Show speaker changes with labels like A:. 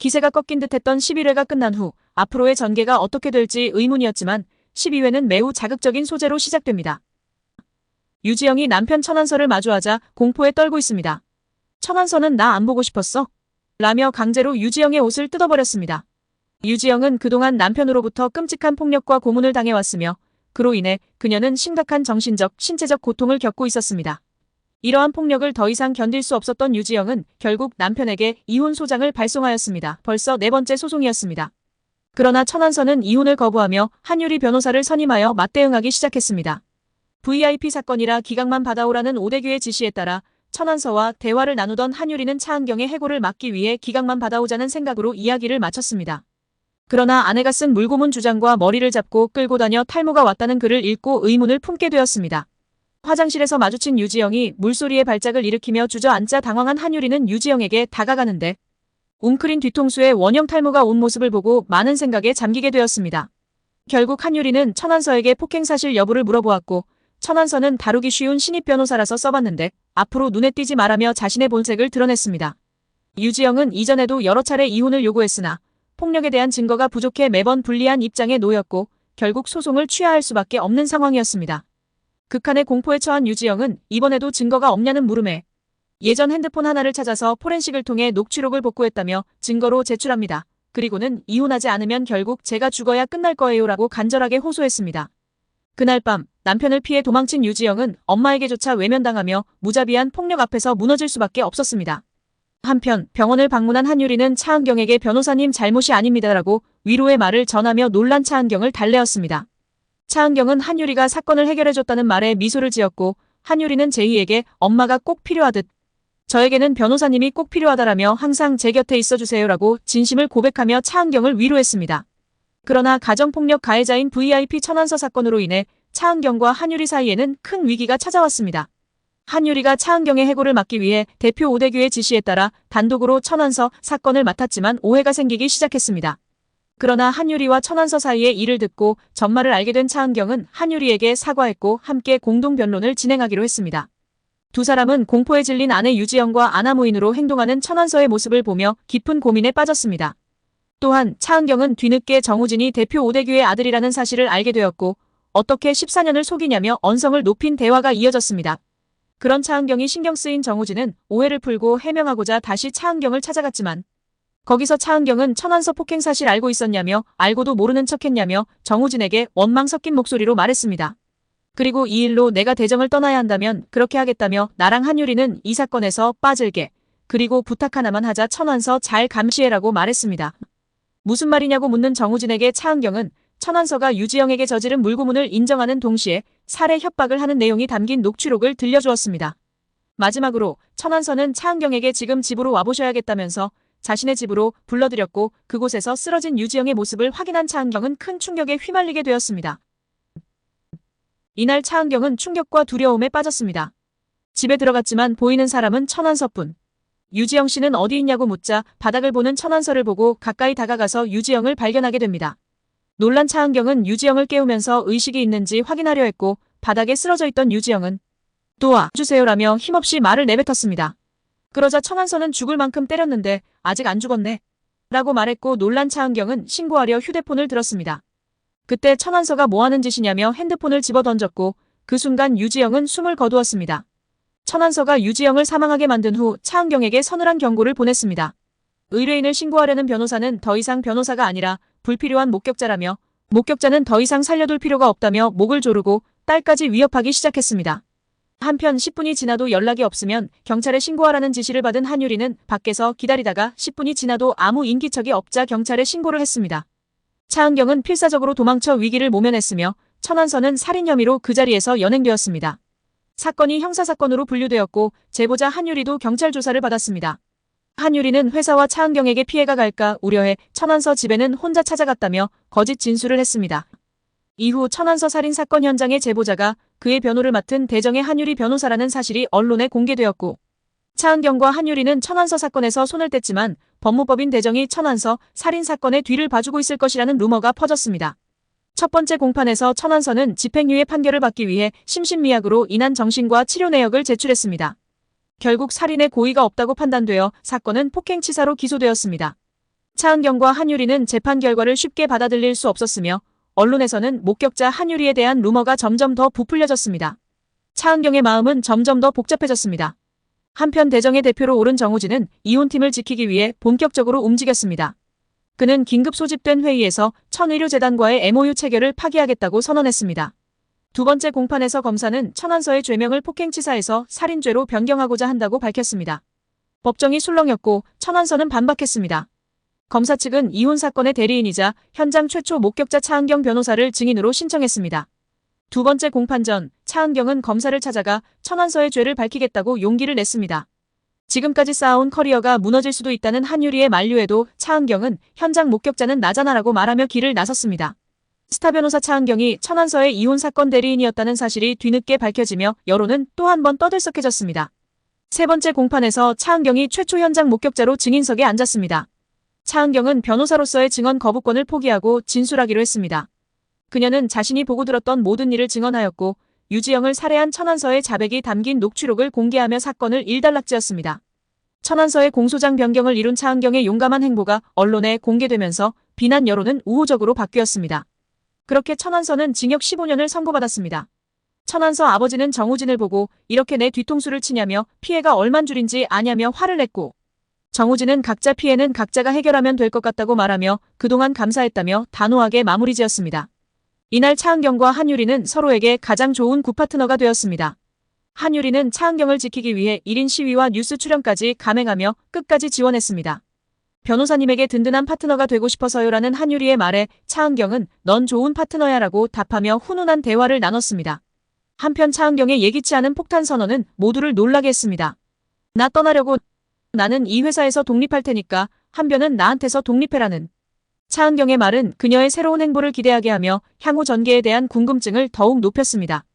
A: 기세가 꺾인 듯했던 11회가 끝난 후 앞으로의 전개가 어떻게 될지 의문이었지만 12회는 매우 자극적인 소재로 시작됩니다. 유지영이 남편 천한서를 마주하자 공포에 떨고 있습니다. 천한서는 나 안 보고 싶었어? 라며 강제로 유지영의 옷을 뜯어버렸습니다. 유지영은 그동안 남편으로부터 끔찍한 폭력과 고문을 당해왔으며 그로 인해 그녀는 심각한 정신적, 신체적 고통을 겪고 있었습니다. 이러한 폭력을 더 이상 견딜 수 없었던 유지영은 결국 남편에게 이혼 소장을 발송하였습니다. 벌써 4번째 소송이었습니다. 그러나 천한서는 이혼을 거부하며 한유리 변호사를 선임하여 맞대응하기 시작했습니다. VIP 사건이라 기각만 받아오라는 오대규의 지시에 따라 천한서와 대화를 나누던 한유리는 차은경의 해고를 막기 위해 기각만 받아오자는 생각으로 이야기를 마쳤습니다. 그러나 아내가 쓴 물고문 주장과 머리를 잡고 끌고 다녀 탈모가 왔다는 글을 읽고 의문을 품게 되었습니다. 화장실에서 마주친 유지영이 물소리에 발작을 일으키며 주저앉자 당황한 한유리는 유지영에게 다가가는데 웅크린 뒤통수에 원형 탈모가 온 모습을 보고 많은 생각에 잠기게 되었습니다. 결국 한유리는 천한서에게 폭행 사실 여부를 물어보았고 천한서는 다루기 쉬운 신입 변호사라서 써봤는데 앞으로 눈에 띄지 말라며 자신의 본색을 드러냈습니다. 유지영은 이전에도 여러 차례 이혼을 요구했으나 폭력에 대한 증거가 부족해 매번 불리한 입장에 놓였고 결국 소송을 취하할 수밖에 없는 상황이었습니다. 극한의 공포에 처한 유지영은 이번에도 증거가 없냐는 물음에 예전 핸드폰 하나를 찾아서 포렌식을 통해 녹취록을 복구했다며 증거로 제출합니다. 그리고는 이혼하지 않으면 결국 제가 죽어야 끝날 거예요 라고 간절하게 호소했습니다. 그날 밤 남편을 피해 도망친 유지영은 엄마에게조차 외면당하며 무자비한 폭력 앞에서 무너질 수밖에 없었습니다. 한편 병원을 방문한 한유리는 차은경에게 변호사님 잘못이 아닙니다라고 위로의 말을 전하며 놀란 차은경을 달래었습니다. 차은경은 한유리가 사건을 해결해줬다는 말에 미소를 지었고 한유리는 제이에게 엄마가 꼭 필요하듯 저에게는 변호사님이 꼭 필요하다라며 항상 제 곁에 있어주세요라고 진심을 고백하며 차은경을 위로했습니다. 그러나 가정폭력 가해자인 VIP 천한서 사건으로 인해 차은경과 한유리 사이에는 큰 위기가 찾아왔습니다. 한유리가 차은경의 해고를 막기 위해 대표 오대규의 지시에 따라 단독으로 천한서 사건을 맡았지만 오해가 생기기 시작했습니다. 그러나 한유리와 천한서 사이의 일을 듣고 전말을 알게 된 차은경은 한유리에게 사과했고 함께 공동 변론을 진행하기로 했습니다. 두 사람은 공포에 질린 아내 유지영과 아나무인으로 행동하는 천한서의 모습을 보며 깊은 고민에 빠졌습니다. 또한 차은경은 뒤늦게 정우진이 대표 오대규의 아들이라는 사실을 알게 되었고 어떻게 14년을 속이냐며 언성을 높인 대화가 이어졌습니다. 그런 차은경이 신경 쓰인 정우진은 오해를 풀고 해명하고자 다시 차은경을 찾아갔지만 거기서 차은경은 천한서 폭행 사실 알고 있었냐며 알고도 모르는 척했냐며 정우진에게 원망 섞인 목소리로 말했습니다. 그리고 이 일로 내가 대정을 떠나야 한다면 그렇게 하겠다며 나랑 한유리는 이 사건에서 빠질게. 그리고 부탁 하나만 하자 천한서 잘 감시해라고 말했습니다. 무슨 말이냐고 묻는 정우진에게 차은경은 천한서가 유지영에게 저지른 물고문을 인정하는 동시에 살해 협박을 하는 내용이 담긴 녹취록을 들려주었습니다. 마지막으로 천한서는 차은경에게 지금 집으로 와보셔야겠다면서 자신의 집으로 불러들였고 그곳에서 쓰러진 유지영의 모습을 확인한 차은경은 큰 충격에 휘말리게 되었습니다. 이날 차은경은 충격과 두려움에 빠졌습니다. 집에 들어갔지만 보이는 사람은 천한서뿐. 유지영 씨는 어디 있냐고 묻자 바닥을 보는 천한서를 보고 가까이 다가가서 유지영을 발견하게 됩니다. 놀란 차은경은 유지영을 깨우면서 의식이 있는지 확인하려 했고 바닥에 쓰러져 있던 유지영은 도와주세요라며 힘없이 말을 내뱉었습니다. 그러자 천한서는 죽을 만큼 때렸는데 아직 안 죽었네 라고 말했고 놀란 차은경은 신고하려 휴대폰을 들었습니다. 그때 천한서가 뭐하는 짓이냐며 핸드폰을 집어던졌고 그 순간 유지영은 숨을 거두었습니다. 천한서가 유지영을 사망하게 만든 후 차은경에게 서늘한 경고를 보냈습니다. 의뢰인을 신고하려는 변호사는 더 이상 변호사가 아니라 불필요한 목격자라며 목격자는 더 이상 살려둘 필요가 없다며 목을 조르고 딸까지 위협하기 시작했습니다. 한편 10분이 지나도 연락이 없으면 경찰에 신고하라는 지시를 받은 한유리는 밖에서 기다리다가 10분이 지나도 아무 인기척이 없자 경찰에 신고를 했습니다. 차은경은 필사적으로 도망쳐 위기를 모면했으며 천한서는 살인 혐의로 그 자리에서 연행되었습니다. 사건이 형사사건으로 분류되었고 제보자 한유리도 경찰 조사를 받았습니다. 한유리는 회사와 차은경에게 피해가 갈까 우려해 천한서 집에는 혼자 찾아갔다며 거짓 진술을 했습니다. 이후 천한서 살인 사건 현장의 제보자가 그의 변호를 맡은 대정의 한유리 변호사라는 사실이 언론에 공개되었고 차은경과 한유리는 천한서 사건에서 손을 뗐지만 법무법인 대정이 천한서 살인 사건의 뒤를 봐주고 있을 것이라는 루머가 퍼졌습니다. 첫 번째 공판에서 천한서는 집행유예 판결을 받기 위해 심신미약으로 인한 정신과 치료 내역을 제출했습니다. 결국 살인의 고의가 없다고 판단되어 사건은 폭행치사로 기소되었습니다. 차은경과 한유리는 재판 결과를 쉽게 받아들일 수 없었으며 언론에서는 목격자 한유리에 대한 루머가 점점 더 부풀려졌습니다. 차은경의 마음은 점점 더 복잡해졌습니다. 한편 대정의 대표로 오른 정우진은 이혼팀을 지키기 위해 본격적으로 움직였습니다. 그는 긴급 소집된 회의에서 천의료재단과의 MOU 체결을 파기하겠다고 선언했습니다. 두 번째 공판에서 검사는 천안서의 죄명을 폭행치사에서 살인죄로 변경하고자 한다고 밝혔습니다. 법정이 술렁였고 천안서는 반박했습니다. 검사 측은 이혼 사건의 대리인이자 현장 최초 목격자 차은경 변호사를 증인으로 신청했습니다. 두 번째 공판 전 차은경은 검사를 찾아가 천안서의 죄를 밝히겠다고 용기를 냈습니다. 지금까지 쌓아온 커리어가 무너질 수도 있다는 한유리의 만류에도 차은경은 현장 목격자는 나잖아라고 말하며 길을 나섰습니다. 스타 변호사 차은경이 천안서의 이혼 사건 대리인이었다는 사실이 뒤늦게 밝혀지며 여론은 또 한 번 떠들썩해졌습니다. 세 번째 공판에서 차은경이 최초 현장 목격자로 증인석에 앉았습니다. 차은경은 변호사로서의 증언 거부권을 포기하고 진술하기로 했습니다. 그녀는 자신이 보고 들었던 모든 일을 증언하였고 유지영을 살해한 천안서의 자백이 담긴 녹취록을 공개하며 사건을 일단락지었습니다. 천안서의 공소장 변경을 이룬 차은경의 용감한 행보가 언론에 공개되면서 비난 여론은 우호적으로 바뀌었습니다. 그렇게 천안서는 징역 15년을 선고받았습니다. 천안서 아버지는 정우진을 보고 이렇게 내 뒤통수를 치냐며 피해가 얼만 줄인지 아냐며 화를 냈고 정우진은 각자 피해는 각자가 해결하면 될 것 같다고 말하며 그동안 감사했다며 단호하게 마무리 지었습니다. 이날 차은경과 한유리는 서로에게 가장 좋은 구파트너가 되었습니다. 한유리는 차은경을 지키기 위해 1인 시위와 뉴스 출연까지 감행하며 끝까지 지원했습니다. 변호사님에게 든든한 파트너가 되고 싶어서요라는 한유리의 말에 차은경은 넌 좋은 파트너야 라고 답하며 훈훈한 대화를 나눴습니다. 한편 차은경의 예기치 않은 폭탄 선언은 모두를 놀라게 했습니다. 나 떠나려고. 나는 이 회사에서 독립할 테니까 한변은 나한테서 독립해라는. 차은경의 말은 그녀의 새로운 행보를 기대하게 하며 향후 전개에 대한 궁금증을 더욱 높였습니다.